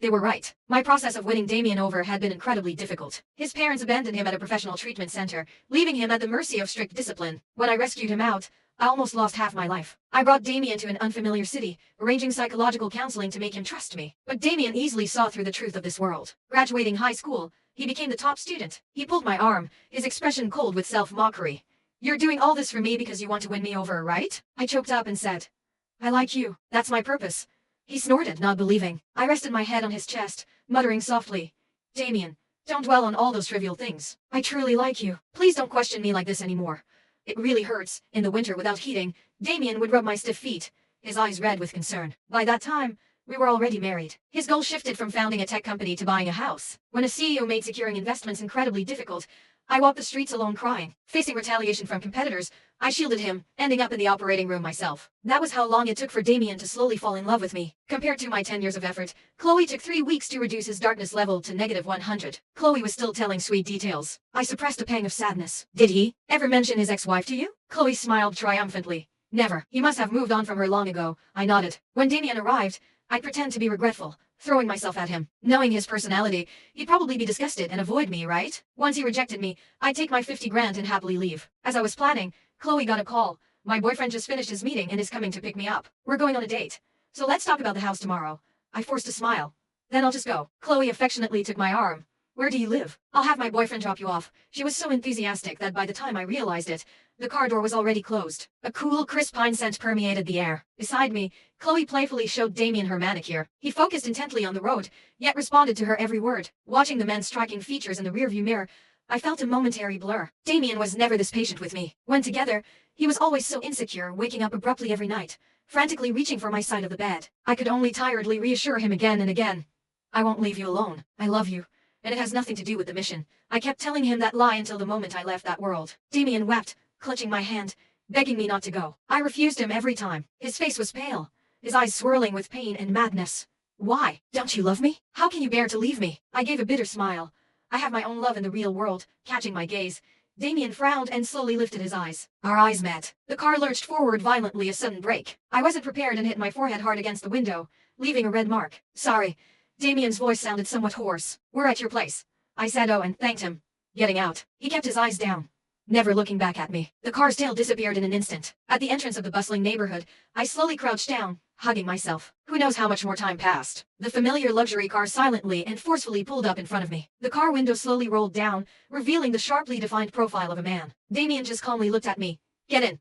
They were right. My process of winning Damien over had been incredibly difficult. His parents abandoned him at a professional treatment center, leaving him at the mercy of strict discipline. When I rescued him out, I almost lost half my life. I brought Damien to an unfamiliar city, arranging psychological counseling to make him trust me. But Damien easily saw through the truth of this world. Graduating high school, he became the top student. He pulled my arm, his expression cold with self-mockery. "You're doing all this for me because you want to win me over, right?" I choked up and said, "I like you. That's my purpose." He snorted, not believing. I rested my head on his chest, muttering softly, "Damien, don't dwell on all those trivial things. I truly like you. Please don't question me like this anymore. It really hurts." In the winter without heating, Damien would rub my stiff feet, his eyes red with concern. By that time, we were already married. His goal shifted from founding a tech company to buying a house. When a CEO made securing investments incredibly difficult, I walked the streets alone crying. Facing retaliation from competitors, I shielded him, ending up in the operating room myself. That was how long it took for Damien to slowly fall in love with me. Compared to my 10 years of effort, Chloe took 3 weeks to reduce his darkness level to -100. Chloe was still telling sweet details. I suppressed a pang of sadness. "Did he ever mention his ex-wife to you?" Chloe smiled triumphantly. "Never. He must have moved on from her long ago." I nodded. When Damien arrived, I'd pretend to be regretful, throwing myself at him. Knowing his personality, he'd probably be disgusted and avoid me, right? Once he rejected me, I'd take my 50 grand and happily leave. As I was planning, Chloe got a call. "My boyfriend just finished his meeting and is coming to pick me up. We're going on a date. So let's talk about the house tomorrow." I forced a smile. "Then I'll just go." Chloe affectionately took my arm. "Where do you live?" "I'll have my boyfriend drop you off." She was so enthusiastic that by the time I realized it, the car door was already closed. A cool, crisp pine scent permeated the air. Beside me, Chloe playfully showed Damien her manicure. He focused intently on the road, yet responded to her every word. Watching the man's striking features in the rearview mirror, I felt a momentary blur. Damien was never this patient with me. When together, he was always so insecure, waking up abruptly every night, frantically reaching for my side of the bed. I could only tiredly reassure him again and again. "I won't leave you alone. I love you. And it has nothing to do with the mission." I kept telling him that lie until the moment I left that world. Damien wept, clutching my hand, begging me not to go. I refused him every time. His face was pale, his eyes swirling with pain and madness. "Why? Don't you love me? How can you bear to leave me?" I gave a bitter smile. I have my own love in the real world. Catching my gaze, Damien frowned and slowly lifted his eyes. Our eyes met. The car lurched forward violently, a sudden brake. I wasn't prepared and hit my forehead hard against the window, leaving a red mark. "Sorry." Damien's voice sounded somewhat hoarse. "We're at your place." I said and thanked him. Getting out, he kept his eyes down, never looking back at me. The car's tail disappeared in an instant. At the entrance of the bustling neighborhood, I slowly crouched down, hugging myself. Who knows how much more time passed? The familiar luxury car silently and forcefully pulled up in front of me. The car window slowly rolled down, revealing the sharply defined profile of a man. Damien just calmly looked at me. "Get in."